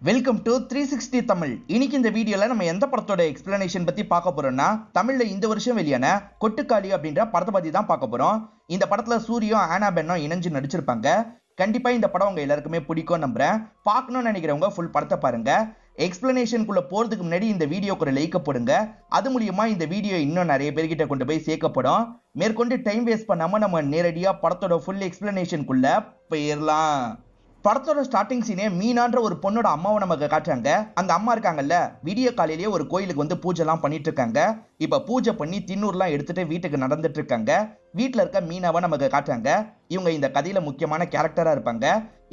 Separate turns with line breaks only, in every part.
Welcome to 360 Tamil. இன்னைக்கு இந்த வீடியோல நம்ம எந்த படத்தோட எக்ஸ்பிளனேஷன் பத்தி பார்க்க போறோம்னா, தமிழ்ல இந்த வருஷம் வெளியான கொட்டுக்காளி அப்படின்ற படத்தை பத்தி தான் பார்க்க போறோம். இந்த படத்துல சூரியும் ஆனா பென்னும் இணைஞ்சு நடிச்சிருப்பாங்க. கண்டிப்பா இந்த படம் உங்க எல்லாருக்குமே பிடிக்கும் நம்புறேன். பார்க்கணும்னு நினைக்கிறவங்க ஃபுல் படத்தை பாருங்க. எக்ஸ்பிளனேஷனுக்குள்ள போறதுக்கு முன்னாடி இந்த வீடியோக்கு ஒரு லைக் போடுங்க. அது மூலியமா இந்த வீடியோ இன்னும் நிறைய பேர்கிட்ட கொண்டு போய் சேர்க்கப்படும். மேற்கொண்டு டைம் வேஸ்ட் பண்ணாம நம்ம நேரடியா படத்தோட ஃபுல் எக்ஸ்பிளனேஷனுக்குள்ள போயிடலாம். படத்தோட ஸ்டார்டிங் சீனே மீனான்ற ஒரு பொண்ணோட அம்மாவை நமக்கு காட்டுறாங்க. அந்த அம்மா இருக்காங்கல்ல, விடிய காலையிலேயே ஒரு கோயிலுக்கு வந்து பூஜை எல்லாம் பண்ணிட்டு இருக்காங்க. இப்ப பூஜை பண்ணி தின்னூர்லாம் எடுத்துட்டு வீட்டுக்கு நடந்துட்டு இருக்காங்க. வீட்டுல இருக்க மீனாவை நமக்கு காட்டுறாங்க. இவங்க இந்த கதையில முக்கியமான கேரக்டரா இருப்பாங்க.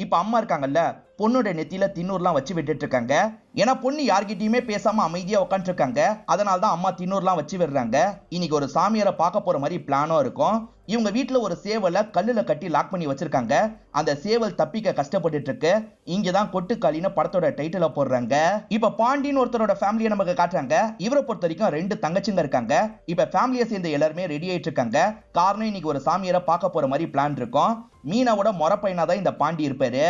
இப்ப அம்மா இருக்காங்கல்ல, பொண்ணோட நெத்தியில தின்னூர்லாம் வச்சு விட்டுட்டு இருக்காங்க. ஏன்னா பொண்ணு யார்கிட்டயுமே பேசாம அமைதியா உட்காந்துட்டு இருக்காங்க. அதனாலதான் அம்மா தின்னூர்லாம் வச்சு விடுறாங்க. இன்னைக்கு ஒரு சாமியாரை பார்க்க போற மாதிரி பிளானும் இருக்கும். இவங்க வீட்டுல ஒரு சேவலை கல்லுல கட்டி லாக் பண்ணி வச்சிருக்காங்க. அந்த சேவல் தப்பிக்க கஷ்டப்பட்டு இருக்கு. இங்கதான் கொட்டுக்காளின்னு படத்தோட டைட்டில போடுறாங்க. இப்ப பாண்டின்னு ஒருத்தரோட ஃபேமிலியை நமக்கு காட்டுறாங்க. இவரை பொறுத்த வரைக்கும் 2 தங்கச்சிங்க இருக்காங்க. இப்ப ஃபேமிலியை சேர்ந்து எல்லாருமே ரெடி ஆயிட்டு இருக்காங்க. காரணம் இன்னைக்கு ஒரு சாமியாரை பார்க்க போற மாதிரி பிளான் இருக்கும். மீனாவோட மொர பையனாதான் இந்த பாண்டி இருப்பாரு.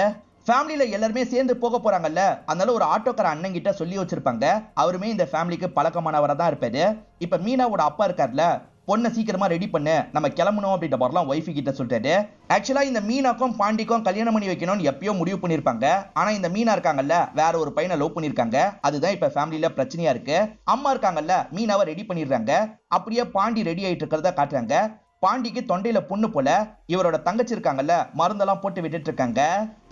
ஃபேமிலியில எல்லாருமே சேர்ந்து போக போறாங்கல்ல, அதனால ஒரு ஆட்டோக்கார அண்ணன் கிட்ட சொல்லி வச்சிருப்பாங்க. அவருமே இந்த ஃபேமிலிக்கு பழக்கமானவரா தான் இருப்பாரு. இப்ப மீனாவோட அப்பா இருக்காருல, பொண்ணை சீக்கிரமா ரெடி பண்ணு, நம்ம கிளம்பணும் அப்படின்ற மாதிரிலாம் ஒய்ஃபு கிட்ட சொல்றாரு. ஆக்சுவலா இந்த மீனாக்கும் பாண்டிக்கும் கல்யாணம் பண்ணி வைக்கணும்னு எப்பயோ முடிவு பண்ணிருப்பாங்க. ஆனா இந்த மீனா இருக்காங்கல்ல, வேற ஒரு பையனை லவ் பண்ணிருக்காங்க. அதுதான் இப்ப ஃபேமிலியில பிரச்சனையா இருக்கு. அம்மா இருக்காங்கல்ல, மீனாவை ரெடி பண்ணிடுறாங்க. அப்படியே பாண்டி ரெடி ஆயிட்டு இருக்கிறத காட்டுறாங்க. பாண்டிக்கு தொண்டையில புண்ணு போல. இவரோட தங்கச்சி இருக்காங்கல்ல, மருந்தெல்லாம் போட்டு விட்டுட்டு இருக்காங்க.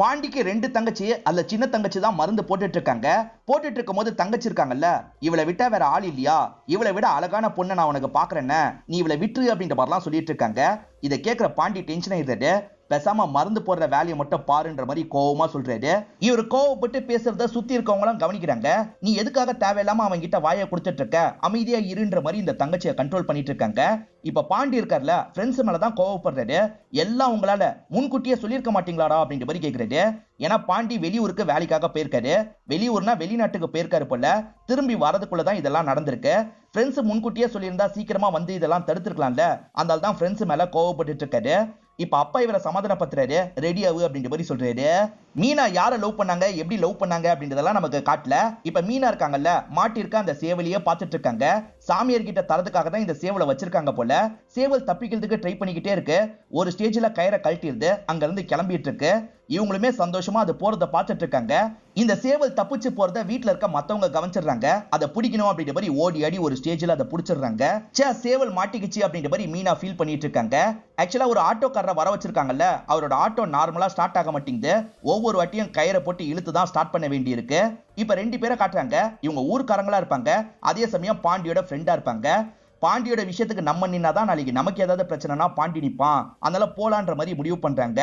பாண்டிக்கு 2 தங்கச்சி, அதுல சின்ன தங்கச்சி தான் மருந்து போட்டுட்டு இருக்காங்க. போட்டுட்டு இருக்கும் போது தங்கச்சி இருக்காங்கல்ல, இவளை விட்டா வேற ஆள் இல்லையா, இவளை விட அழகான பொண்ணை நான் உனக்கு பாக்குறேன்னு, நீ இவளை விட்டுரு அப்படின்ற மாதிரிலாம் சொல்லிட்டு இருக்காங்க. இதை கேட்கிற பாண்டி டென்ஷன் ஆயிடுறாரு. பேசாம மருந்து போடுற வேலையை மட்டும் பாருன்ற மாதிரி கோவமா சொல்றாரு. இவர் கோவப்பட்டு பேசுறத சுத்தி இருக்கவங்க எல்லாம் கவனிக்கிறாங்க. நீ எதுக்காக தேவையில்லாம அவங்க கிட்ட வாயை கொடுத்துட்டு இருக்க, அமைதியா இருன்ற மாதிரி இந்த தங்கச்சியை கண்ட்ரோல் பண்ணிட்டு இருக்காங்க. இப்ப பாண்டி இருக்கார்ல, ஃப்ரெண்ட்ஸ் மேலதான் கோவப்படுறாரு. எல்லாம் உங்களால முன்கூட்டியே சொல்லியிருக்க மாட்டீங்களாடா அப்படின்ற மாதிரி கேட்கிறாரு. ஏன்னா பாண்டி வெளியூருக்கு வேலைக்காக போயிருக்காரு. வெளியூர்னா வெளிநாட்டுக்கு போயிருக்காரு போல. திரும்பி வரதுக்குள்ளதான் இதெல்லாம் நடந்திருக்கு. ஃப்ரெண்ட்ஸ் முன்கூட்டியே சொல்லியிருந்தா சீக்கிரமா வந்து இதெல்லாம் தடுத்துருக்கலாம்ல. அதனால தான் ஃப்ரெண்ட்ஸ் மேல கோவப்பட்டு இருக்காரு. இப்ப அப்பா இவரை சமாதானப்படுத்துறாரு. ரெடி ஆகு அப்படின்ற மாதிரி சொல்றாரு. மீனா யாரை லவ் பண்ணாங்க, எப்படி லவ் பண்ணாங்க அப்படின்றதெல்லாம் நமக்கு காட்டல. இப்ப மீனா இருக்காங்கல்ல, மாட்டிருக்க அந்த சேவலையே பார்த்துட்டு இருக்காங்க. சாமியார் கிட்ட தரதுக்காக தான் இந்த சேவலை வச்சிருக்காங்க போல. சேவல் தப்பிக்கிறதுக்கு ட்ரை பண்ணிக்கிட்டே இருக்கு. ஒரு ஸ்டேஜ்ல கயிறை கழட்டிடுது. அங்க இருந்து கிளம்பிட்டு இருக்கு. இவங்களுமே சந்தோஷமா அது போறத பார்த்துட்டு இருக்காங்க. இந்த சேவல் தப்பிச்சு போறத வீட்டுல இருக்க மத்தவங்க கவனிச்சிடுறாங்க. அதை பிடிக்கணும் அப்படின்ற மாதிரி ஓடி ஆடி ஒரு ஸ்டேஜ்ல அதை பிடிச்சிடுறாங்க. சேவல் மாட்டிக்கிச்சு அப்படின்ற மாதிரி மீனா ஃபீல் பண்ணிட்டு இருக்காங்க. ஆக்சுவலா ஒரு ஆட்டோக்காரரை வர வச்சிருக்காங்கல்ல, அவரோட ஆட்டோ நார்மலா ஸ்டார்ட் ஆக மாட்டேங்குது. ஒவ்வொரு வாட்டியும் கயிறை போட்டு இழுத்து தான் ஸ்டார்ட் பண்ண வேண்டி இருக்கு. இப்ப 2 பேரை காட்டுறாங்க. இவங்க ஊர்க்காரங்களா இருப்பாங்க. அதே சமயம் பாண்டியோட ஃப்ரெண்டா இருப்பாங்க. பாண்டியோட விஷயத்துக்கு நம்ம நின்னாதான் நாளைக்கு நமக்கு ஏதாவது பிரச்சனைனா பாண்டி நிப்பான். அதனால போலான்ற மாதிரி முடிவு பண்றாங்க.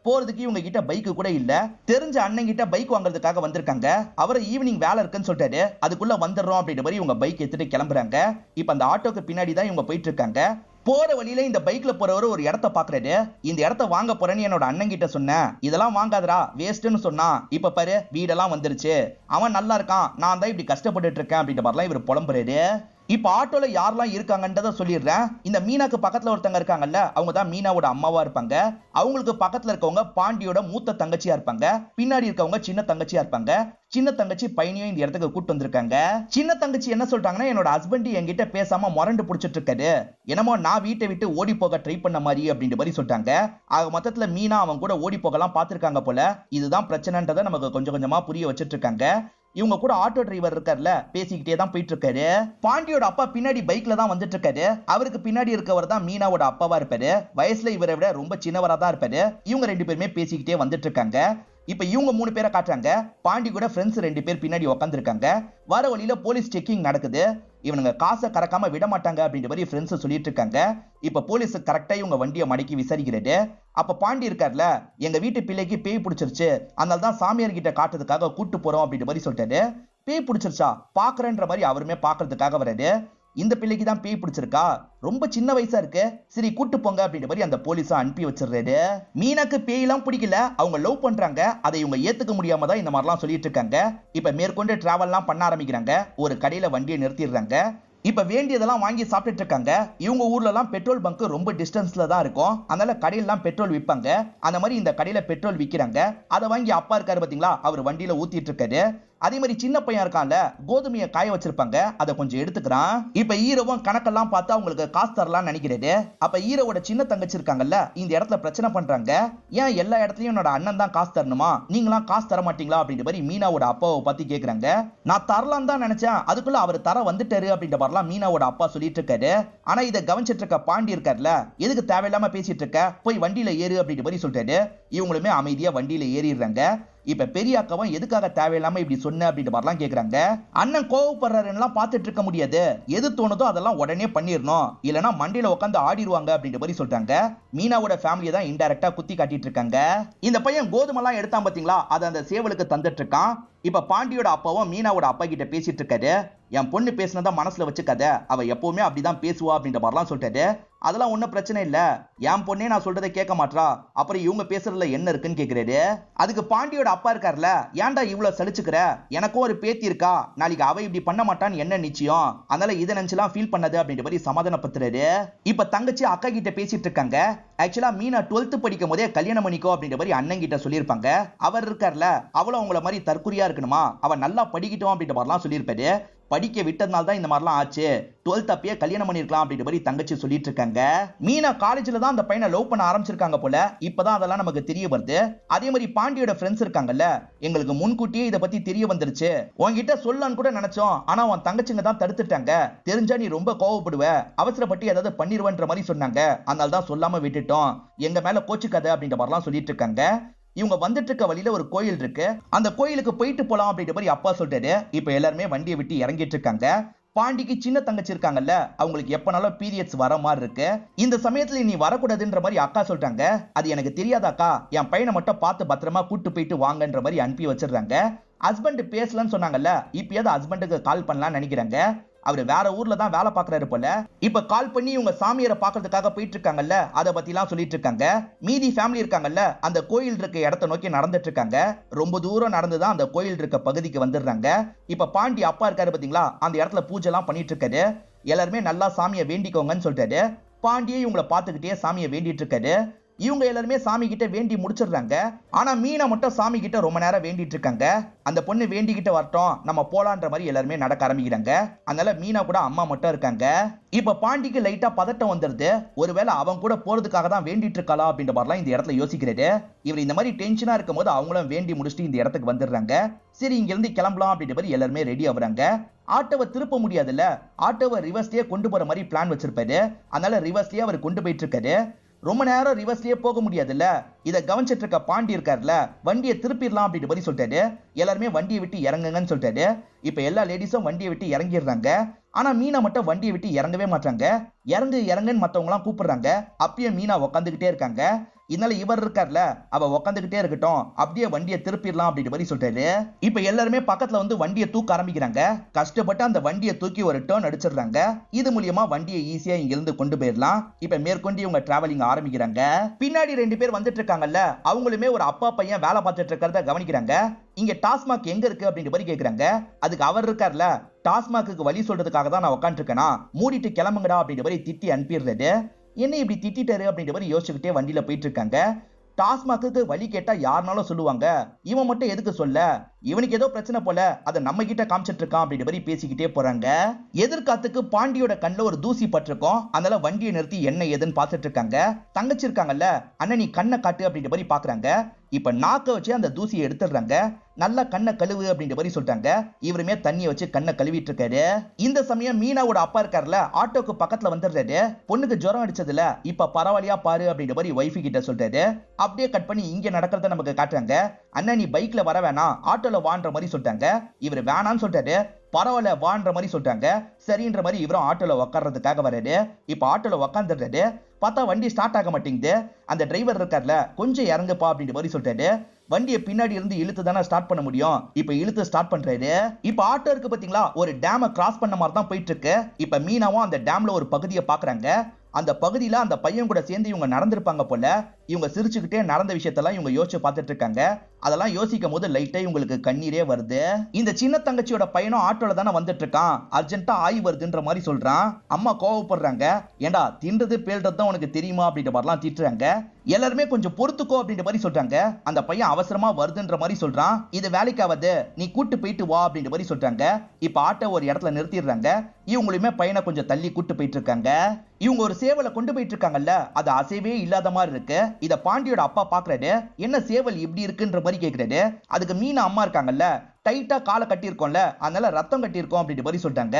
போறதுக்கு இவங்க கிட்ட பைக்கு கூட இல்ல. தெரிஞ்ச அண்ணன் கிட்ட பைக் வாங்குறதுக்காக வந்திருக்காங்க. அவரை ஈவினிங் வேலை இருக்குன்னு சொல்லிட்டாரு. அதுக்குள்ள வந்துடுறோம் அப்படின்ற மாதிரி இவங்க பைக் எடுத்துட்டு கிளம்புறாங்க. இப்ப அந்த ஆட்டோக்கு பின்னாடி தான் இவங்க போயிட்டு இருக்காங்க. போற வழியில இந்த பைக்ல போறவரு ஒரு இடத்த பாக்குறாரு. இந்த இடத்த வாங்க போறேன்னு என்னோட அண்ணன் கிட்ட சொன்னேன். இதெல்லாம் வாங்காதரா, வேஸ்ட்னு சொன்னா. இப்ப பாரு, வீடெல்லாம் வந்துருச்சு. அவன் நல்லா இருக்கான், நான் தான் இப்படி கஷ்டப்பட்டுட்டு இருக்கேன் அப்படின்ற மாதிரிலாம் இவர் புலம்புறாரு. இப்ப ஆட்டோல யாரெல்லாம் இருக்காங்கன்றத சொல்லிடுறேன். இந்த மீனாக்கு பக்கத்துல ஒருத்தங்க இருக்காங்கல்ல, அவங்க தான் மீனாவோட அம்மாவா இருப்பாங்க. அவங்களுக்கு பக்கத்துல இருக்கவங்க பாண்டியோட மூத்த தங்கச்சியா இருப்பாங்க. பின்னாடி இருக்கவங்க சின்ன தங்கச்சியா இருப்பாங்க. சின்ன தங்கச்சி பையனையும் இந்த இடத்துக்கு கூட்டு வந்திருக்காங்க. சின்ன தங்கச்சி என்ன சொல்றாங்கன்னா, என்னோட ஹஸ்பண்ட் என்கிட்ட பேசாம முரண்டு பிடிச்சிட்டு இருக்காரு. என்னமோ நான் வீட்டை விட்டு ஓடி போக ட்ரை பண்ண மாதிரி அப்படின்ற மாதிரி சொல்லிட்டாங்க. ஆக மொத்தத்துல மீனா அவன் கூட ஓடி போகலாம் பாத்துருக்காங்க போல. இதுதான் பிரச்சனைன்றதை நமக்கு கொஞ்சம் கொஞ்சமா புரிய வச்சிட்டு இருக்காங்க. இவங்க கூட ஆட்டோ டிரைவர் இருக்காருல, பேசிக்கிட்டே தான் போயிட்டு இருக்காரு. பாண்டியோட அப்பா பின்னாடி பைக்ல தான் வந்துட்டு இருக்காரு. அவருக்கு பின்னாடி இருக்கவர் தான் மீனாவோட அப்பாவா இருப்பாரு. வயசுல இவரை விட ரொம்ப சின்னவரா தான் இருப்பாரு. இவங்க 2 பேருமே பேசிக்கிட்டே வந்துட்டு இருக்காங்க. இப்ப இவங்க 3 பேரை காட்டுறாங்க. பாண்டி கூட ஃப்ரெண்ட்ஸ் 2 பேர் பின்னாடி உட்காந்துருக்காங்க. வர வழியில போலீஸ் செக்கிங் நடக்குது. இவனுங்க காசை கறக்காம விட மாட்டாங்க அப்படின்ற மாதிரி ஃப்ரெண்ட்ஸ் சொல்லிட்டு இருக்காங்க. இப்ப போலீஸ் கரெக்டா இவங்க வண்டியை மடக்கி விசாரிக்கிறது. அப்ப பாண்டி இருக்காருல, எங்க வீட்டு பிள்ளைக்கு பேய் பிடிச்சிருச்சு, அதனால தான் சாமியார் கிட்ட காட்டுறதுக்காக கூட்டு போறோம் அப்படின்ற மாதிரி சொல்லிட்டாரு. பேய் பிடிச்சிருச்சா பாக்குறேன்ற மாதிரி அவருமே பாக்குறதுக்காக வராரு. இந்த பிள்ளைக்கு தான் பேய் பிடிச்சிருக்கா, ரொம்ப சின்ன வயசா இருக்கு, சரி கூட்டு போங்க அப்படின்ற மாதிரி அந்த போலீஸா அனுப்பி வச்சிடுறாரு. மீனாக்கு பேயெல்லாம் பிடிக்கல, அவங்க லவ் பண்றாங்க. அதை இவங்க ஏத்துக்க முடியாம தான் இந்த மாதிரிலாம் சொல்லிட்டு இருக்காங்க. இப்ப மேற்கொண்டு டிராவல்லாம் பண்ண ஆரம்பிக்கிறாங்க. ஒரு கடையில வண்டியை நிறுத்திடுறாங்க. இப்ப வேண்டியதெல்லாம் வாங்கி சாப்பிட்டுட்டு இருக்காங்க. இவங்க ஊர்ல எல்லாம் பெட்ரோல் பங்க் ரொம்ப டிஸ்டன்ஸ்ல தான் இருக்கும். அதனால கடையெல்லாம் பெட்ரோல் விற்பாங்க. அந்த மாதிரி இந்த கடையில பெட்ரோல் விற்கிறாங்க. அதை வாங்கி அப்பா இருக்காரு பாத்தீங்களா, அவர் வண்டியில ஊத்திட்டு இருக்காரு. அதே மாதிரி சின்ன பையன் இருக்கான்ல, கோதுமையை காய வச்சிருப்பாங்க, அதை கொஞ்சம் எடுத்துக்கிறான். இப்ப ஹீரோவும் கணக்கெல்லாம் பார்த்து அவங்களுக்கு காசு தரலாம்னு நினைக்கிறது. அப்ப ஹீரோவோட சின்ன தங்கச்சி இருக்காங்கல்ல, இந்த இடத்துல பிரச்சனை பண்றாங்க. ஏன் எல்லா இடத்துலயும் என்னோட அண்ணன் தான் காசு தரணுமா, நீங்களாம் காசு தர மாட்டீங்களா அப்படின்ற மாதிரி மீனாவோட அப்பாவை பத்தி கேக்குறாங்க. நான் தரலாம் தான் நினைச்சேன், அதுக்குள்ள அவர் தர வந்துட்டாரு அப்படின்ற மாதிரிலாம் மீனாவோட அப்பா சொல்லிட்டு இருக்காரு. ஆனா இதை கவனிச்சிட்டு இருக்க பாண்டி இருக்காருல, எதுக்கு தேவையில்லாம பேசிட்டு இருக்க, போய் வண்டியில ஏறு அப்படின்ற மாதிரி சொல்றாரு. இவங்களுமே அமைதியா வண்டியில ஏறிடுறாங்க. இப்ப பெரிய அக்காவும் எதுக்காக தேவையில்லாம இப்படி சொன்ன அப்படின்ற மாதிரிலாம் கேக்குறாங்க. அண்ணன் கோவப்படுறாருன்னா பார்த்துட்டு இருக்க முடியாது, எது தோணுதோ அதெல்லாம் உடனே பண்ணிடணும், இல்லனா மண்டியில உட்காந்து ஆடிடுவாங்க அப்படின்ற மாதிரி சொல்றாங்க. மீனாவோட ஃபேமிலியை தான் இன்டைரக்டா குத்தி காட்டிட்டு இருக்காங்க. இந்த பையன் கோதுமெல்லாம் எடுத்தான் பாத்தீங்களா, அதை அந்த சேவலுக்கு தந்துட்டு இருக்கான். இப்ப பாண்டியோட அப்பாவும் மீனாவோட அப்பா கிட்ட பேசிட்டு இருக்காரு. என் பொண்ணு பேசினதா மனசுல வச்சுக்காத, அவ எப்பவுமே அப்படிதான் பேசுவா அப்படின்ற மாதிரிலாம் சொல்றாரு. அதெல்லாம் ஒன்னும் பிரச்சனை இல்ல, என் பொண்ணே நான் சொல்றதை கேட்க மாட்டா, அப்புறம் இவங்க பேசுறதுல என்ன இருக்குன்னு கேக்குறாரு. அதுக்கு பாண்டியோட அப்பா இருக்காருல, ஏன்டா இவ்வளவு சலிச்சுக்கிற, எனக்கும் ஒரு பேத்தி இருக்கா, நாளைக்கு அவ இப்படி பண்ண மாட்டான்னு என்ன நிச்சயம், அதனால இதை நினைச்சுலாம் ஃபீல் பண்ணது அப்படின்ற மாதிரி சமாதானப்படுத்துறாரு. இப்ப தங்கச்சி அக்கா கிட்ட பேசிட்டு இருக்காங்க. ஆக்சுவலா மீனா 12th படிக்கும் போதே கல்யாணம் பண்ணிக்கோ அப்படின்ற மாதிரி அண்ணன் கிட்ட சொல்லியிருப்பாங்க. அவர் இருக்கார்ல, அவளும் அவங்கள மாதிரி தற்குறியா இருக்கணுமா, அவன் நல்லா படிக்கட்டும் அப்படின்ற மாதிரிலாம் சொல்லியிருப்பாரு. படிக்க விட்டதுனால தான் இந்த மாதிரிலாம் ஆச்சு, 12th அப்பயே கல்யாணம் பண்ணிருக்கலாம் அப்படின்ற மாதிரி தங்கச்சி சொல்லிட்டு இருக்காங்க. மீனா காலேஜ்ல தான் அந்த பையனை லவ் பண்ண ஆரம்பிச்சிருக்காங்க போல, இப்பதான் அதெல்லாம் நமக்கு தெரிய வருது. அதே மாதிரி பாண்டியோட ஃப்ரெண்ட்ஸ் இருக்காங்கல்ல, எங்களுக்கு முன்கூட்டியே இதை பத்தி தெரிய வந்துருச்சு, உன்கிட்ட சொல்லலான்னு கூட நினைச்சோம், ஆனா உன் தங்கச்சிங்க தான் தடுத்துட்டாங்க, தெரிஞ்சா நீ ரொம்ப கோவப்படுவ, அவசரப்பட்டு ஏதாவது பண்ணிடுவன்ற மாதிரி சொன்னாங்க, அதனால தான் சொல்லாம விட்டுட்டோம், எங்க மேல கோச்சுக்காத அப்படின்ற மாதிரிலாம் சொல்லிட்டு இருக்காங்க. இவங்க வந்துட்டு இருக்க வழியில ஒரு கோயில் இருக்கு, அந்த கோயிலுக்கு போயிட்டு போலாம் அப்படின்ற மாதிரி அப்பா சொல்றாரு. இப்ப எல்லாருமே வண்டியை விட்டு இறங்கிட்டு இருக்காங்க. பாண்டிக்கு சின்ன தங்கச்சி இருக்காங்கல்ல, அவங்களுக்கு எப்பனாலும் பீரியட்ஸ் வர மாதிரி இருக்கு. இந்த சமயத்துல நீ வரக்கூடாதுன்ற மாதிரி அக்கா சொல்றாங்க. அது எனக்கு தெரியாதாக்கா, என் பையனை மட்டும் பார்த்து பத்திரமா கூட்டு போயிட்டு வாங்கன்ற மாதிரி அனுப்பி வச்சிடுறாங்க. ஹஸ்பண்ட் பேசலன்னு சொன்னாங்கல்ல, இப்பயாவது ஹஸ்பண்டுக்கு கால் பண்ணலாம்னு நினைக்கிறாங்க. அவர் வேற ஊர்ல தான் வேலை பாக்குறாரு போல. இப்ப கால் பண்ணி இவங்க சாமியாரை பாக்குறதுக்காக போயிட்டு இருக்காங்கல்ல, அதை பத்தி எல்லாம் சொல்லிட்டு இருக்காங்க. மீதி ஃபேமிலி இருக்காங்கல்ல, அந்த கோயில் இருக்க இடத்தை நோக்கி நடந்துட்டு இருக்காங்க. ரொம்ப தூரம் நடந்துதான் அந்த கோயில் இருக்க பகுதிக்கு வந்துடுறாங்க. இப்ப பாண்டி அப்பா இருக்காரு பாத்தீங்களா, அந்த இடத்துல பூஜை எல்லாம் பண்ணிட்டு இருக்காரு. எல்லாருமே நல்லா சாமியை வேண்டிக்கோங்கன்னு சொல்லிட்டாரு. பாண்டியே இவங்களை பார்த்துக்கிட்டே சாமியை வேண்டிட்டு இருக்காரு. இவங்க எல்லாருமே சாமி கிட்ட வேண்டி முடிச்சிடுறாங்க. ஆனா மீனா மட்டும் சாமி கிட்ட ரொம்ப நேரம் வேண்டிட்டு இருக்காங்க. அந்த பொண்ணு வேண்டிக்கிட்ட வரட்டும், நம்ம போலான்ற மாதிரி எல்லாருமே நடக்க ஆரம்பிக்கிறாங்க. அதனால மீனா கூட அம்மா மட்டும் இருக்காங்க. இப்ப பாண்டிக்கு லைட்டா பதட்டம் வந்துருது. ஒருவேளை அவன் கூட போறதுக்காக தான் வேண்டிட்டு இருக்காளா அப்படின்ற மாதிரிலாம் இந்த இடத்துல யோசிக்கிறாரு. இவர் இந்த மாதிரி டென்ஷனா இருக்கும் போது அவங்களும் வேண்டி முடிச்சுட்டு இந்த இடத்துக்கு வந்துடுறாங்க. சரி இங்க இருந்து கிளம்பலாம் அப்படின்ற மாதிரி எல்லாருமே ரெடி ஆகுறாங்க. ஆட்டோவை திருப்ப முடியாதுல்ல, ஆட்டோவை ரிவர்ஸ்லயே கொண்டு போற மாதிரி பிளான் வச்சிருப்பாரு. அதனால ரிவர்ஸ்லயே அவர் கொண்டு போயிட்டு இருக்காரு. ரொம்ப நேரம் ரிவர்ஸ்லயே போக முடியாதுல்ல, இதை கவனிச்சிட்டு இருக்க பாண்டி இருக்காருல, வண்டியை திருப்பிடலாம் அப்படின்ற மாதிரி சொல்லிட்டாரு. எல்லாருமே வண்டியை விட்டு இறங்குங்கன்னு சொல்லிட்டாரு. இப்ப எல்லா லேடிஸும் வண்டியை விட்டு இறங்கிடுறாங்க. ஆனா மீனா மட்டும் வண்டியை விட்டு இறங்கவே மாட்டாங்க. இறங்கு இறங்குன்னு மத்தவங்க எல்லாம் கூப்பிடுறாங்க. அப்பயே மீனா உட்காந்துக்கிட்டே இருக்காங்க. இதனால இவர் இருக்கார்ல, அவ உட்காந்துக்கிட்டே இருக்கட்டும், அப்படியே வண்டியை திருப்பிடலாம் அப்படின்ற மாதிரி சொல்றாரு. இப்ப எல்லாருமே பக்கத்துல வந்து வண்டியை தூக்க ஆரம்பிக்கிறாங்க. கஷ்டப்பட்டு அந்த வண்டியை தூக்கி ஒரு டர்ன் அடிச்சிடுறாங்க. இது மூலியமா வண்டியை ஈஸியா இங்க இருந்து கொண்டு போயிடலாம். இப்ப மேற்கொண்டு இவங்க டிராவலிங் ஆரம்பிக்கிறாங்க. பின்னாடி 2 பேர் வந்துட்டு இருக்காங்கல்ல, அவங்களுமே ஒரு அப்பா பையன் வேலை பார்த்துட்டு இருக்கிறத கவனிக்கிறாங்க. இங்க டாஸ்மாக் எங்க இருக்கு அப்படின்ற மாதிரி கேக்குறாங்க. அதுக்கு அவர் இருக்கார்ல, டாஸ்மாக்கு வழி சொல்றதுக்காக தான் நான் உட்காந்துட்டு இருக்கேனா, மூடிட்டு கிளம்புங்கடா அப்படின்ற மாதிரி திட்டி அனுப்பிடுறது. என்ன இப்படி திட்டாரு அப்படின்ற மாதிரி யோசிச்சுக்கிட்டே வண்டியில போயிட்டு இருக்காங்க. டாஸ்மாக்கு வழி கேட்டா யாருனாலும் சொல்லுவாங்க, இவன் மட்டும் எதுக்கு சொல்ல, இவனுக்கு ஏதோ பிரச்சனை போல, அதை நம்ம கிட்ட காமிச்சிட்டு இருக்கான் அப்படின்ற மாதிரி பேசிக்கிட்டே போறாங்க. எதிர்காத்துக்கு பாண்டியோட கண்ணுல ஒரு தூசி பட்டிருக்கும். அதனால வண்டியை நிறுத்தி என்ன ஏதுன்னு பார்த்துட்டு இருக்காங்க. தங்கச்சி இருக்காங்கல்ல, அண்ணன் நீ கண்ணை காட்டு அப்படின்ற மாதிரி பாக்குறாங்க. இப்ப நாக்க வச்சு அந்த தூசியை எடுத்துடுறாங்க. நல்லா கண்ணை கழுவு அப்படின்ற மாதிரி சொல்றாங்க. இவருமே தண்ணியை வச்சு கண்ணை கழுவிட்டு இருக்காரு. இந்த சமயம் மீனாவோட அப்பா இருக்காருல, ஆட்டோக்கு பக்கத்துல வந்துடுறாரு. பொண்ணுக்கு ஜுரம் அடிச்சதுல இப்ப பரவாயில்லையா பாரு அப்படின்ற மாதிரி ஒய்ஃபு கிட்ட சொல்றாரு. அப்படியே கட் பண்ணி இங்க நடக்கிறத நமக்கு காட்டுறாங்க. அண்ணன் நீ பைக்ல வர வேணாம், ஆட்டோல வான்ற மாதிரி சொல்றாங்க. இவர் வேணான்னு சொல்றாரு. பரவாயில்ல வான்ற மாதிரி சொல்றாங்க. சரின்ற மாதிரி இவரும் ஆட்டோல உட்கார்றதுக்காக வராரு. இப்ப ஆட்டோல உட்காந்துடுறாரு. பார்த்தா வண்டி ஸ்டார்ட் ஆக மாட்டேங்குது. அந்த டிரைவர் இருக்கார்ல, கொஞ்சம் இறங்குப்பா அப்படின்ற மாதிரி சொல்றாரு. வண்டியை பின்னாடி இருந்து இழுத்து தானே ஸ்டார்ட் பண்ண முடியும். இப்ப இழுத்து ஸ்டார்ட் பண்றாரு. இப்ப ஆட்டோ இருக்கு பாத்தீங்களா, ஒரு டேமை கிராஸ் பண்ண மாதிரி தான் போயிட்டு இருக்கு. இப்ப மீனாவும் அந்த டேம்ல ஒரு பகுதியை பாக்குறாங்க. அந்த பகுதியில அந்த பையன் கூட சேர்ந்து இவங்க நடந்திருப்பாங்க போல. இவங்க சிரிச்சுக்கிட்டே நடந்த விஷயத்தெல்லாம் இவங்க யோசிச்சு பார்த்துட்டு இருக்காங்க. அதெல்லாம் யோசிக்கும் போது லைட்டா இவங்களுக்கு கண்ணீரே வருது. இந்த சின்ன தங்கச்சியோட பையனும் ஆட்டோல தானே வந்துட்டு இருக்கான், அர்ஜென்ட்டா ஆய் வருதுன்ற மாதிரி சொல்றான். அம்மா கோவப்படுறாங்க. ஏண்டா தின்றது பேல்றது தான் உனக்கு தெரியுமா அப்படின்ற மாதிரிலாம் திட்டுறாங்க. எல்லாருமே கொஞ்சம் பொறுத்துக்கோ அப்படின்ற மாதிரி சொல்றாங்க. அந்த பையன் அவசரமா வருதுன்ற மாதிரி சொல்றான். இது வேலைக்காவது, நீ கூட்டு போயிட்டு வா அப்படின்ற மாதிரி சொல்றாங்க. இப்ப ஆட்டோ ஒரு இடத்துல நிறுத்திடுறாங்க. இவங்களுமே பையனை கொஞ்சம் தள்ளி கூட்டு போயிட்டு இருக்காங்க. இவங்க ஒரு சேவலை கொண்டு போயிட்டு இருக்காங்கல்ல, அது அசைவே இல்லாத மாதிரி இருக்கு. இத பாண்டியோட அப்பா பாக்குறாரு. என்ன சேவல் இப்படி இருக்குன்ற மாதிரி கேக்குறாரு. அதுக்கு மீனா அம்மா இருக்காங்கல்ல, டைட்டா காலை கட்டியிருக்கோம்ல, அதனால ரத்தம் கட்டியிருக்கோம் அப்படின்ற மாதிரி சொல்றாங்க.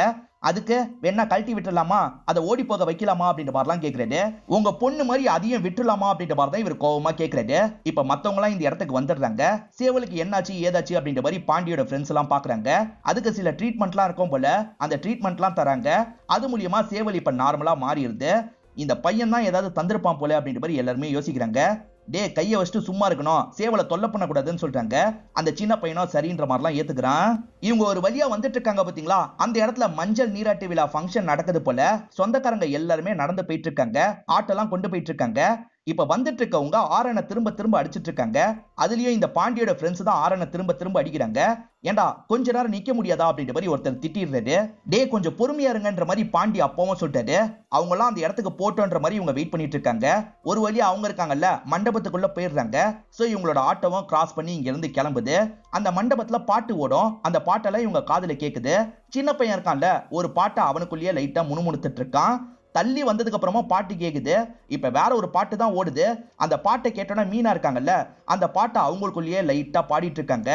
அதுக்கு வேணா கழட்டி விட்டுலாமா, அதை ஓடி போக வைக்கலாமா அப்படின்ற மாதிரிலாம் கேட்கறாரு. உங்க பொண்ணு மாதிரி அதையும் விட்டுலாமா அப்படின்ற மாதிரி தான் இவர் கோவமா கேட்கறாரு. இப்ப மத்தவங்க எல்லாம் இந்த இடத்துக்கு வந்துடுறாங்க. சேவலுக்கு என்னாச்சு ஏதாச்சு அப்படின்ற மாதிரி பாண்டியோட ஃப்ரெண்ட்ஸ் எல்லாம் பாக்குறாங்க. அதுக்கு சில ட்ரீட்மெண்ட்லாம் இருக்கும் போல, அந்த ட்ரீட்மெண்ட்லாம் தராங்க. அது மூலியமா சேவல் இப்ப நார்மலா மாறிடுது. இந்த பையன் தான் ஏதாவது தந்திருப்பான் போல அப்படின்ற மாதிரி எல்லாருமே யோசிக்கிறாங்க. டே கையை வச்சுட்டு சும்மா இருக்கணும், சேவலை தொல்லை பண்ணக்கூடாதுன்னு சொல்றாங்க. அந்த சின்ன பையனோ சரின்ற மாதிரிலாம் ஏத்துக்கிறான். இவங்க ஒரு வழியா வந்துட்டு இருக்காங்க பாத்தீங்களா, அந்த இடத்துல மஞ்சள் நீராட்டு விழா ஃபங்க்ஷன் நடக்குது போல. சொந்தக்காரங்க எல்லாருமே நடந்து போயிட்டு இருக்காங்க. ஆட்டெல்லாம் கொண்டு போயிட்டு இருக்காங்க. இப்ப வந்துட்டு இருக்கவங்க ஆரனை திரும்ப திரும்ப அடிச்சிட்டு இருக்காங்க. அதுலயும் இந்த பாண்டியோட ஃப்ரெண்ட்ஸ் தான் ஆரனை திரும்ப திரும்ப அடிக்கிறாங்க. ஏண்டா கொஞ்ச நேரம் நிக்க முடியாதா அப்படின்ற மாதிரி ஒருத்தர் திட்டிடுறாரு. டே கொஞ்சம் பொறுமையா இருங்கன்ற மாதிரி பாண்டி அப்பவும் சொல்லிட்டாரு. அவங்க எல்லாம் அந்த இடத்துக்கு போட்டோன்ற மாதிரி இவங்க வெயிட் பண்ணிட்டு இருக்காங்க. ஒரு வழியா அவங்க இருக்காங்கல்ல, மண்டபத்துக்குள்ள போயிடுறாங்க. சோ இவங்களோட ஆட்டோவும் கிராஸ் பண்ணி இங்க இருந்து கிளம்புது. அந்த மண்டபத்துல பாட்டு ஓடும். அந்த பாட்டெல்லாம் இவங்க காதுல கேக்குது. சின்ன பையன் இருக்கான்ல, ஒரு பாட்டை அவனுக்குள்ளேயே லைட்டா முணுமுணுத்துட்டு இருக்கான். தள்ளி வந்ததுக்கு அப்புறமா பாட்டு கேக்குது. இப்ப வேற ஒரு பாட்டு தான் ஓடுது. அந்த பாட்டை கேட்டோன்னா மீனா இருக்காங்கல்ல, அந்த பாட்டை அவங்களுக்குள்ளேயே லைட்டா பாடிட்டு இருக்காங்க.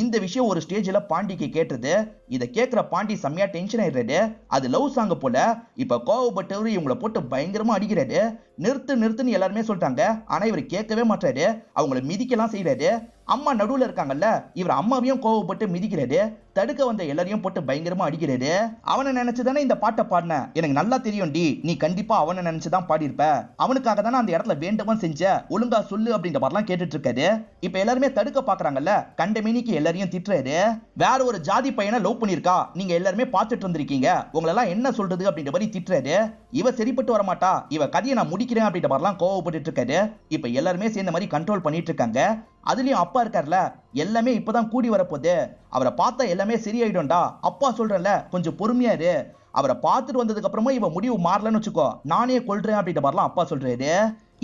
இந்த விஷயம் ஒரு ஸ்டேஜ்ல பாண்டிக்கு கேட்டுது. இத கேக்குற பாண்டி செம்மையா டென்ஷன் ஆயிடுறாரு. அது லவ் சாங் போல. இப்ப கோவப்பட்டவரு இவங்களை போட்டு பயங்கரமா அடிக்கிறாரு. நிறுத்து நிறுத்துன்னு எல்லாருமே சொல்றாங்க. ஆனா இவர் கேட்கவே மாட்டாரு. அவங்களை மிதிக்கலாம் செய்யறாரு. அம்மா நடுவுல இருக்காங்கல்ல, இவர் அம்மாவையும் கோவப்பட்டு மிதிக்கிறாரு. தடுக்க வந்த எல்லாரையும் போட்டு பயங்கரமா அடிக்கிறாரு. அவனை நினைச்சுதானே இந்த பாட்டை பாடின, எனக்கு நல்லா தெரியும் டி, நீ கண்டிப்பா அவனை நினைச்சுதான் பாடியிருப்ப, அவனுக்காக தானே அந்த இடத்துல வேண்டவன் செஞ்ச, ஒழுங்கா சொல்லு அப்படின்ற மாதிரிலாம் கேட்டுட்டு இருக்காரு. இப்ப எல்லாருமே தடுக்க பாக்குறாங்கல்ல, கண்டமேனிக்கு எல்லாரையும் திட்டுறாரு. வேற ஒரு ஜாதி பையனை லவ் பண்ணிருக்கா, நீங்க எல்லாருமே பார்த்துட்டு இருந்திருக்கீங்க, உங்களெல்லாம் என்ன சொல்றது அப்படின்ற மாதிரி திட்டுறாரு. இவ சரிப்பட்டு வரமாட்டா, இவ கதையை நான் முடிக்கிறேன் அப்படின்ற மாதிரிலாம் கோவப்பட்டு இருக்காரு. இப்ப எல்லாருமே சேர்ந்த மாதிரி கண்ட்ரோல் பண்ணிட்டு இருக்காங்க. அதுலயும் அப்பா இருக்கார்ல, எல்லாமே இப்பதான் கூடி வரப்போகுது, அவரை பார்த்தா எல்லாமே சரியாயிடும்டா, அப்பா சொல்றேன்ல கொஞ்சம் பொறுமையா இரு, அவரை பார்த்துட்டு வந்ததுக்கு அப்புறமா இவ முடிவு மாறலன்னு வச்சுக்கோ, நானே கொல்றேன் அப்படின்ற மாதிரிலாம் அப்பா சொல்றாரு.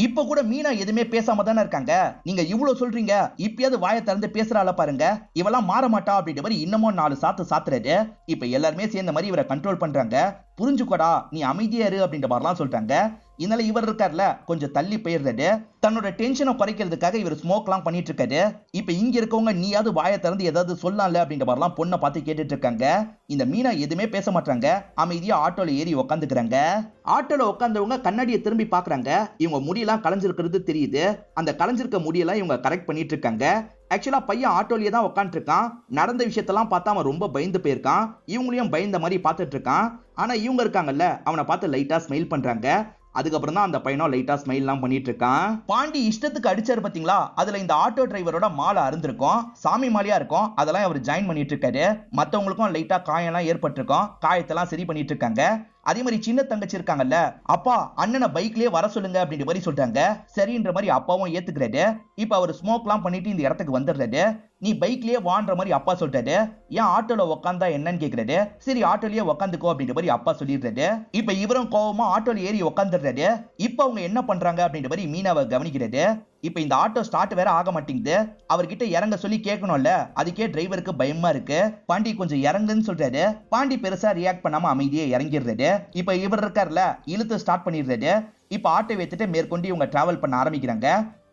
இப்ப கூட மீனா எதுவுமே பேசாம தானே இருக்காங்க. நீங்க இவ்வளவு சொல்றீங்க, இப்பயாவது வாயை திறந்து பேசுறாள பாருங்க, இவெல்லாம் மாற மாட்டா அப்படின்ற மாதிரி இன்னமும் 4 சாத்து சாத்துறாரு. இப்ப எல்லாருமே சேர்ந்த மாதிரி இவரை கண்ட்ரோல் பண்றாங்க. புரிஞ்சுக்கோடா, நீ அமைதியா இரு அப்படின்ற மாதிரிலாம் சொல்றாங்க. இதனால இவர் இருக்கார்ல, கொஞ்சம் தள்ளி போயிடுறாரு. தன்னோட டென்ஷனை குறைக்கிறதுக்காக இவர் ஸ்மோக்லாம் பண்ணிட்டு இருக்காரு. இப்ப இங்க இருக்கவங்க நீயாவது வாயை திறந்து ஏதாவது சொல்லலாம்ல அப்படின்ற மாதிரிலாம் பொண்ணை பார்த்து கேட்டுட்டு இருக்காங்க. இந்த மீனா எதுவுமே பேச மாட்டாங்க. அமைதியா ஆட்டோல ஏறி உட்காந்துக்கிறாங்க. ஆட்டோல உட்காந்தவங்க கண்ணாடியை திரும்பி பாக்குறாங்க. இவங்க முடியெல்லாம் கலைஞ்சிருக்கிறது தெரியுது. அந்த கலைஞ்சிருக்க முடியெல்லாம் இவங்க கரெக்ட் பண்ணிட்டு இருக்காங்க. ஆக்சுவலா பையன் ஆட்டோலயே தான் உட்காந்துட்டு இருக்கான். நடந்த விஷயத்தெல்லாம் பார்த்தா அவன் ரொம்ப பயந்து போயிருக்கான். இவங்களையும் பயந்த மாதிரி பார்த்துட்டு இருக்கான். ஆனா இவங்க இருக்காங்கல்ல, அவனை பார்த்து லைட்டா ஸ்மைல் பண்றாங்க. அதுக்கப்புறம் தான் அந்த பையனும் லைட்டா ஸ்மைல்லாம் பண்ணிட்டு இருக்கான். பாண்டி இஷ்டத்துக்கு அடிச்சாரு பாத்தீங்களா, அதுல இந்த ஆட்டோ டிரைவரோட மாலை அருந்திருக்கும், சாமி மாலையா இருக்கும். அதெல்லாம் அவர் ஜாயின் பண்ணிட்டு இருக்காரு. மத்தவங்களுக்கும் லைட்டா காயெல்லாம் ஏற்பட்டிருக்கும். காயத்தெல்லாம் சரி பண்ணிட்டு இருக்காங்க. அதே மாதிரி சின்ன தங்கச்சி இருக்காங்கல்ல, அப்பா அண்ணனை பைக்லயே வர சொல்லுங்க அப்படின்ற மாதிரி சொல்றாங்க. சரின்ற மாதிரி அப்பாவும் ஏத்துக்கிறாரு. இப்ப அவர் ஸ்மோக்லாம் பண்ணிட்டு இந்த இடத்துக்கு வந்துடுறாரு. நீ பைக்லயே வான்ற மாதிரி அப்பா சொல்றாரு. ஏன் ஆட்டோல உட்காந்தா என்னன்னு கேக்குறாரு. சரி ஆட்டோலயே உட்காந்துக்கோ அப்படின்ற மாதிரி அப்பா சொல்லிடுறாரு. இப்ப இவரும் கோவமா ஆட்டோல ஏறி உட்காந்துடுறாரு. இப்ப அவங்க என்ன பண்றாங்க அப்படின்ற மாதிரி மீனாவை கவனிக்கிறாரு. இப்ப இந்த ஆட்டோ ஸ்டார்ட் வேற ஆக மாட்டேங்குது. அவர்கிட்ட இறங்க சொல்லி கேட்கணும்ல, அதுக்கே டிரைவருக்கு பயமா இருக்கு. பாண்டி கொஞ்சம் இறங்குன்னு சொல்றாரு. பாண்டி பெருசா ரியாக்ட் பண்ணாம அமைதியே இறங்கிடுறாரு. இப்ப இவர் இருக்கார்ல, இழுத்து ஸ்டார்ட் பண்ணிடுறாரு. இப்ப ஆட்டோ வைத்துட்டு மேற்கொண்டு இவங்க டிராவல் பண்ண ஆரம்பிக்கிறாங்க.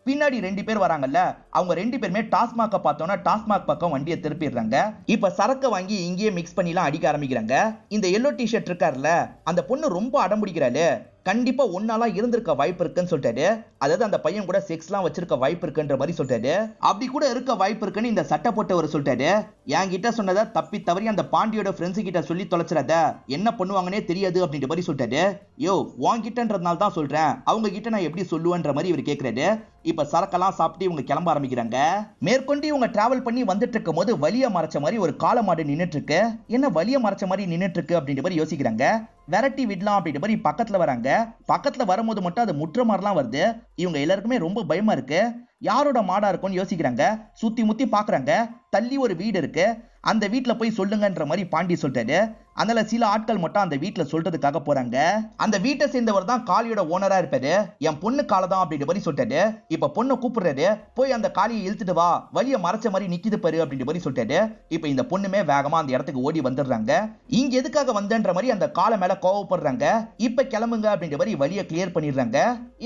பின்னாடி 2 பேர் வராங்கல்ல, அவங்க 2 பேருமே டாஸ்மாக பார்த்தோன்னா டாஸ்மாக் பக்கம் வண்டியை திருப்பிடுறாங்க. இப்ப சரக்கு வாங்கி இங்கேயே மிக்ஸ் பண்ணிலாம் அடிக்க ஆரம்பிக்கிறாங்க. இந்த எல்லோ டிஷர்ட் இருக்காருல, அந்த பொண்ணு ரொம்ப அடம்பிடிக்கிறாளு, கண்டிப்பா ஒன்னாலா இருந்திருக்க வாய்ப்பு இருக்குன்னு சொல்லிட்டாரு. அதாவது அந்த பையன் கூட செக்ஸ்லாம் வச்சிருக்க வாய்ப்பு இருக்குன்ற மாதிரி சொல்லிட்டாரு. அப்படி கூட இருக்க வாய்ப்பு இருக்குன்னு இந்த சட்டை போட்டவர் சொல்லிட்டாரு. என்கிட்ட சொன்னதை தப்பி தவறி அந்த பாண்டியோட ஃப்ரெண்ட்ஸ் கிட்ட சொல்லி தொலைச்சிடாத, என்ன பண்ணுவாங்கன்னே தெரியாது அப்படின்ற மாதிரி சொல்லிட்டாரு. யோ வாங்கிட்டன்றதுனால தான் சொல்றேன், அவங்க கிட்ட நான் எப்படி சொல்லுவேன்ற மாதிரி இவர் கேட்கிறாரு. இப்ப சரக்கெல்லாம் சாப்பிட்டு இவங்க கிளம்ப ஆரம்பிக்கிறாங்க. மேற்கொண்டு இவங்க டிராவல் பண்ணி வந்துட்டு இருக்கும் போது வலிய மறைச்ச மாதிரி ஒரு காளை மாடு நின்னுட்டு இருக்கு. என்ன வலிய மறைச்ச மாதிரி நின்னுட்டு இருக்கு அப்படின்ற மாதிரி யோசிக்கிறாங்க. விரட்டி விடலாம் அப்படின்ற மாதிரி பக்கத்துல வராங்க. பக்கத்துல வரும்போது மட்டும் அது முற்ற மாதிரிலாம் வருது. இவங்க எல்லாருக்குமே ரொம்ப பயமா இருக்கு. யாரோட மாடா இருக்கும்னு யோசிக்கிறாங்க. சுத்தி முத்தி பாக்குறாங்க. தள்ளி ஒரு வீடு இருக்கு. அந்த வீட்டுல போய் சொல்லுங்கன்ற மாதிரி பாண்டி சொல்றாரு. அதனால சில ஆட்கள் மட்டும் அந்த வீட்டுல சொல்றதுக்காக போறாங்க. அந்த வீட்டை சேர்ந்தவர் தான் காளியோட ஓனரா இருப்பாரு. என் பொண்ணு காலை தான் அப்படின்ற மாதிரி சொல்றாரு. இப்ப பொண்ணை கூப்பிடுறாரு. போய் அந்த காளியை இழுத்துட்டு வா, வழிய மறைச்ச மாதிரி நிக்குது பாரு அப்படின்ற மாதிரி சொல்றாரு. இப்ப இந்த பொண்ணுமே வேகமா அந்த இடத்துக்கு ஓடி வந்துடுறாங்க. இங்க எதுக்காக வந்தன்ற மாதிரி அந்த காலை மேல கோவப்படுறாங்க. இப்ப கிளம்புங்க அப்படின்ற மாதிரி வழியை கிளியர் பண்ணிடுறாங்க.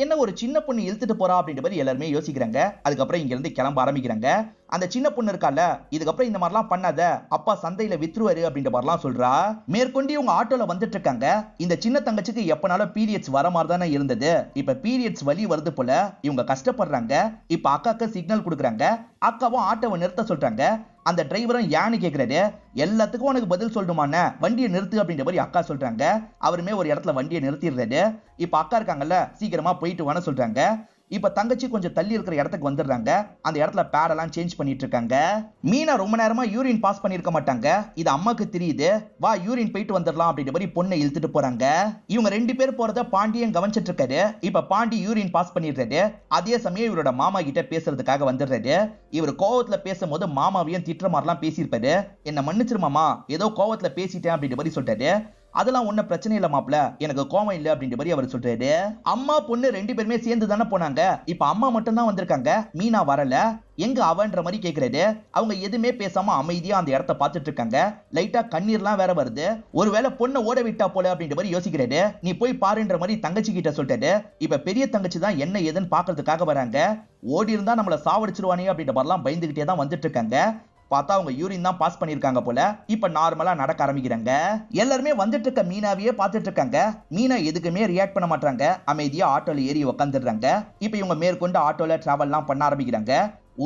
என்ன ஒரு சின்ன பொண்ணு இழுத்துட்டு போறா அப்படின்ற மாதிரி எல்லாருமே யோசிக்கிறாங்க. அதுக்கப்புறம் இங்க இருந்து கிளம்ப ஆரம்பிக்கிறாங்க. அந்த சின்ன பொண்ணு இருக்கால, இதுக்கப்புறம் இந்த மாதிரிலாம் பண்ணாத, அப்பா சந்தையில வித்துருவாரு அப்படின்ற மாதிரிலாம் சொல்றா. மேற்கொண்டு இவங்க ஆட்டோல வந்துட்டு இருக்காங்க. இந்த சின்ன தங்கச்சிக்கு எப்பனாலும் பீரியட்ஸ் வர மாதிரி தானே இருந்தது. இப்ப பீரியட்ஸ் வலி வருது போல. இவங்க கஷ்டப்படுறாங்க. இப்ப அக்காக்கு சிக்னல் கொடுக்குறாங்க. அக்காவும் ஆட்டோவை நிறுத்த சொல்றாங்க. அந்த டிரைவரும் ஏன்னு கேக்குறாரு. எல்லாத்துக்கும் உனக்கு பதில் சொல்லணுமான, வண்டியை நிறுத்து அப்படின்ற மாதிரி அக்கா சொல்றாங்க. அவருமே ஒரு இடத்துல வண்டியை நிறுத்திடுறாரு. இப்ப அக்கா இருக்காங்கல்ல, சீக்கிரமா போயிட்டு வான்னு சொல்றாங்க. இப்ப தங்கச்சி கொஞ்சம் தள்ளி இருக்கிற இடத்துக்கு வந்துடுறாங்க. அந்த இடத்துல பேடெல்லாம் சேஞ்ச் பண்ணிட்டு இருக்காங்க. மீனா ரொம்ப நேரமா யூரின் பாஸ் பண்ணிருக்க மாட்டாங்க. இது அம்மாக்கு தெரியுது. வா யூரின் போயிட்டு வந்துடலாம் அப்படின்ற மாதிரி பொண்ணை இழுத்துட்டு போறாங்க. இவங்க 2 பேர் போறத பாண்டியன் கவனிச்சிட்டு இருக்காரு. இப்ப பாண்டி யூரின் பாஸ் பண்ணிடுறாரு. அதே சமயம் இவரோட மாமா கிட்ட பேசுறதுக்காக வந்துடுறாரு. இவர் கோவத்துல பேசும்போது மாமாவையும் திட்டுற மாதிரிலாம் பேசியிருப்பாரு. என்ன மன்னிச்சிரு மாமா, ஏதோ கோவத்துல பேசிட்டேன் அப்படின்ற மாதிரி சொல்றாரு. அதெல்லாம் ஒன்னும் பிரச்சனை இல்ல மாப்ள, எனக்கு கோவம் இல்ல அப்படின்ற மாதிரி அவர் சொல்றாரு. அம்மா பொண்ணு 2 பேருமே சேர்ந்து தானே போனாங்க. இப்ப அம்மா மட்டும் தான் வந்திருக்காங்க, மீனா வரல. எங்க அவன்ற மாதிரி கேக்குறாரு. அவங்க எதுவுமே பேசாம அமைதியா அந்த இடத்த பார்த்துட்டு இருக்காங்க. லைட்டா கண்ணீர்லாம் வேற வருது. ஒருவேளை பொண்ணை ஓட விட்டா போல அப்படின்ற மாதிரி யோசிக்கிறாரு. நீ போய் பாருன்ற மாதிரி தங்கச்சி கிட்ட சொல்றாரு. இப்ப பெரிய தங்கச்சி தான் என்ன ஏதுன்னு பாக்குறதுக்காக வராங்க. ஓடி இருந்தா நம்மள சாவடிச்சிருவானே அப்படின்ற மாதிரிலாம் பயந்துகிட்டே தான் வந்துட்டு இருக்காங்க. பார்த்தா அவங்க யூரின் தான் பாஸ் பண்ணிருக்காங்க போல. இப்ப நார்மலா நடக்க ஆரம்பிக்கிறாங்க. எல்லாருமே வந்துட்டு இருக்க மீனாவையே பார்த்துட்டு இருக்காங்க. மீனா எதுக்குமே ரியாக்ட் பண்ண மாட்டாங்க. அமைதியா ஆட்டோல ஏறி உட்காந்துடுறாங்க. இப்ப இவங்க மேற்கொண்டு ஆட்டோல டிராவல்லாம் பண்ண ஆரம்பிக்கிறாங்க.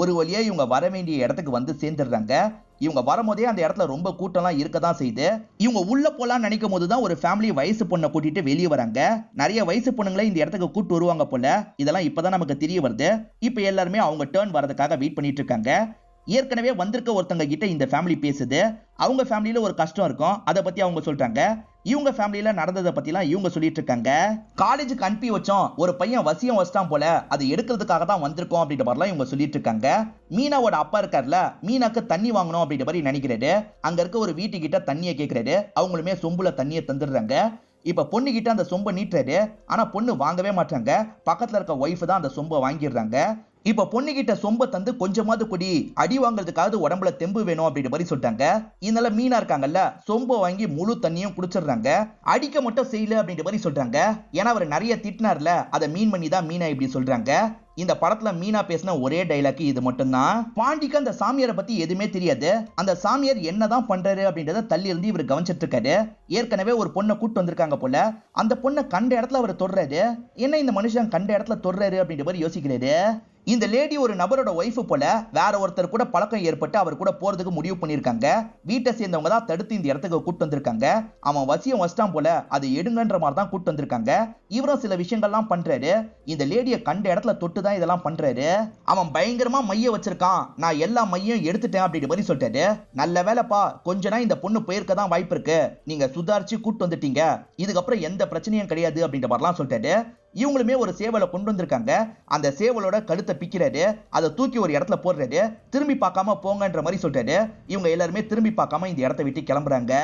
ஒரு வழியா இவங்க வர வேண்டிய இடத்துக்கு வந்து சேர்ந்துடுறாங்க. இவங்க வரும்போதே அந்த இடத்துல ரொம்ப கூட்டம்லாம் இருக்கதான் செய்யுது. இவங்க உள்ள போலாம் நினைக்கும் போதுதான் ஒரு ஃபேமிலி வயசு பொண்ணை கூட்டிட்டு வெளியே வராங்க. நிறைய வயசு பொண்ணுங்களை இந்த இடத்துக்கு கூட்டு வருவாங்க போல. இதெல்லாம் இப்பதான் நமக்கு தெரிய வருது. இப்ப எல்லாருமே அவங்க டர்ன் வரதுக்காக வெயிட் பண்ணிட்டு இருக்காங்க. ஏற்கனவே வந்திருக்க ஒருத்தங்க கிட்ட இந்த ஃபேமிலி பேசுது. அவங்க ஃபேமிலியில ஒரு கஷ்டம் இருக்கும், அதை பத்தி அவங்க சொல்றாங்க. இவங்க ஃபேமிலியில நடந்ததை பத்திலாம் இவங்க சொல்லிட்டு இருக்காங்க. காலேஜுக்கு அனுப்பி வச்சோம், ஒரு பையன் வசியம் வச்சிட்டான் போல, அதை எடுக்கிறதுக்காக தான் வந்திருக்கோம் அப்படின்ற மாதிரிலாம் இவங்க சொல்லிட்டு இருக்காங்க. மீனாவோட அப்பா இருக்காருல, மீனாக்கு தண்ணி வாங்கணும் அப்படின்ற மாதிரி நினைக்கிறாரு. அங்க இருக்க ஒரு வீட்டுக்கிட்ட தண்ணியை கேட்கிறாரு. அவங்களுமே சொம்புல தண்ணியை தந்துடுறாங்க. இப்ப பொண்ணு கிட்ட அந்த சொம்பை நீட்டுறாரு. ஆனா பொண்ணு வாங்கவே மாட்டாங்க. பக்கத்துல இருக்க ஒய்ஃப் தான் அந்த சொம்பை வாங்கிடுறாங்க. இப்ப பொண்ணு கிட்ட சொம்ப தந்து கொஞ்சமாவது குடி, அடி வாங்குறதுக்காவது உடம்புல தெம்பு வேணும் அப்படின்ற மாதிரி சொல்லிட்டாங்க. இதனால மீனா இருக்காங்கல்ல, சொம்ப வாங்கி முழு தண்ணியும் குடிச்சிடுறாங்க. அடிக்க மட்டும் செய்யல அப்படின்ற மாதிரி சொல்றாங்க. ஏன்னா அவர் நிறைய திட்டினார்ல, அதை மீன் பண்ணி தான் மீனா இப்படி சொல்றாங்க. இந்த படத்துல மீனா பேசின ஒரே டைலாக் இது மட்டும்தான். பாண்டிக்கு அந்த சாமியாரை பத்தி எதுவுமே தெரியாது. அந்த சாமியார் என்னதான் பண்றாரு அப்படின்றத தள்ளி இருந்து இவர் கவனிச்சிட்டு இருக்காரு. ஏற்கனவே ஒரு பொண்ணை கூட்டு வந்திருக்காங்க போல. அந்த பொண்ணை கண்ட இடத்துல அவர் தொடுறாரு. என்ன இந்த மனுஷன் கண்ட இடத்துல தொடுறாரு அப்படின்ற மாதிரி யோசிக்கிறாரு. இந்த லேடி ஒரு நபரோட ஒய்ஃப் போல. வேற ஒருத்தர் கூட பழக்கம் ஏற்பட்டு அவர் கூட போறதுக்கு முடிவு பண்ணிருக்காங்க. வீட்டை சேர்ந்தவங்க தான் தடுத்து இந்த இடத்துக்கு கூட்டு வந்திருக்காங்க. அவன் வசியம் வச்சிட்டான் போல, அதை எடுங்கன்ற மாதிரி தான் கூட்டு வந்திருக்காங்க. இவரும் சில விஷயங்கள்லாம் பண்றாரு. இந்த லேடியை கண்ட இடத்துல தொட்டு தான் இதெல்லாம் பண்றாரு. அவன் பயங்கரமா மைய வச்சிருக்கான், நான் எல்லா மையும் எடுத்துட்டேன் அப்படின்ற மாதிரி சொல்லிட்டாரு. நல்ல வேலைப்பா, கொஞ்ச நாள் இந்த பொண்ணு போயிருக்க தான் வாய்ப்பு இருக்கு, நீங்க சுதாரிச்சு கூட்டு வந்துட்டீங்க, இதுக்கப்புறம் எந்த பிரச்சனையும் கிடையாது அப்படின்ற மாதிரிலாம் சொல்லிட்டாரு. இவங்களுமே ஒரு சேவலை கொண்டு வந்திருக்காங்க. அந்த சேவலோட கழுத்தை பிக்கிறாரு. அதை தூக்கி ஒரு இடத்துல போடுறாரு. திரும்பி பார்க்காம போங்கன்ற மாதிரி சொல்றாரு. இவங்க எல்லாருமே திரும்பி பார்க்காம இந்த இடத்தை விட்டு கிளம்புறாங்க.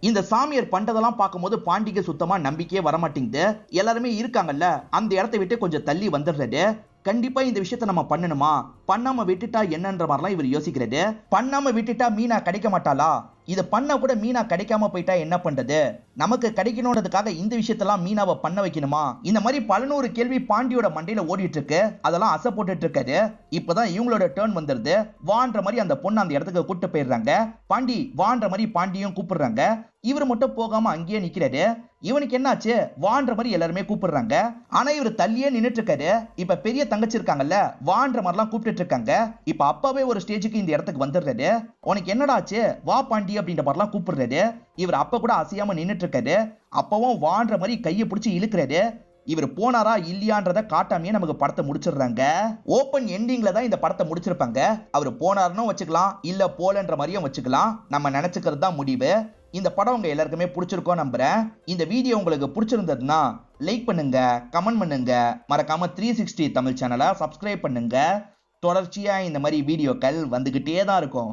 இந்த சாமியார் பண்றதெல்லாம் பார்க்கும்போது பாண்டிக்கு சுத்தமா நம்பிக்கையே வரமாட்டேங்குது. எல்லாருமே இருக்காங்கல்ல, அந்த இடத்தை விட்டு கொஞ்சம் தள்ளி வந்துடுறாரு. கண்டிப்பா இந்த விஷயத்தை நம்ம பண்ணணுமா, பண்ணாம விட்டுட்டா என்னன்ற மாதிரிலாம் இவர் யோசிக்கிறாரு. பண்ணாம விட்டுட்டா மீனா கிடைக்க மாட்டாளா, இதை பண்ண கூட மீனா கிடைக்காம போயிட்டா என்ன பண்றது, நமக்கு கிடைக்கணும்ன்றதுக்காக இந்த விஷயத்தெல்லாம் மீனாவை பண்ண வைக்கணுமா, இந்த மாதிரி 100 கேள்வி பாண்டியோட மண்டையில ஓடிட்டு இருக்கு. அதெல்லாம் அசை போட்டுட்டு இருக்காரு. இப்பதான் இவங்களோட டர்ன் வந்துருது. வான்ற மாதிரி அந்த பொண்ணு அந்த இடத்துக்கு கூட்டு போயிடுறாங்க. பாண்டி வான்ற மாதிரி பாண்டியும் கூப்பிடுறாங்க. இவர் மட்டும் போகாம அங்கேயே நிக்கிறாரு. இவனுக்கு என்னாச்சு, வான்ற மாதிரி எல்லாருமே கூப்பிடுறாங்க. ஆனா இவர் தள்ளியே நின்னுட்டு இருக்காரு. இப்ப பெரிய தங்கச்சி இருக்காங்கல்ல, வான்ற மாதிரிலாம் கூப்பிட்டு இருக்காங்க. இப்ப அப்பாவே ஒரு ஸ்டேஜுக்கு இந்த இடத்துக்கு வந்துடுறாரு. உனக்கு என்னடாச்சு, வா பாண்டி அப்படின்ற மாதிரிலாம் கூப்பிடுறாரு. இவர் அப்ப கூட அசையாம நின்னுட்டு இருக்காரு. அப்பவும் வான்ற மாதிரி கையை பிடிச்சி இழுக்கிறாரு. இவர் போனாரா இல்லையான்றத காட்டாமையே நமக்கு படத்தை முடிச்சிடுறாங்க. ஓபன் எண்டிங்ல தான் இந்த படத்தை முடிச்சிருப்பாங்க. அவர் போனாருன்னு வச்சுக்கலாம், இல்ல போலன்ற மாதிரியும் வச்சுக்கலாம். நம்ம நினைச்சுக்கிறது தான் முடிவு. இந்த படம் உங்க எல்லாருக்குமே பிடிச்சிருக்கோம் நம்புறேன். இந்த வீடியோ உங்களுக்கு பிடிச்சிருந்ததுன்னா லைக் பண்ணுங்க, கமெண்ட் பண்ணுங்க, மறக்காம 360 தமிழ் சேனலை சப்ஸ்கிரைப் பண்ணுங்க. தொடர்ச்சியா இந்த மாதிரி வீடியோக்கள் வந்துகிட்டே தான் இருக்கும்.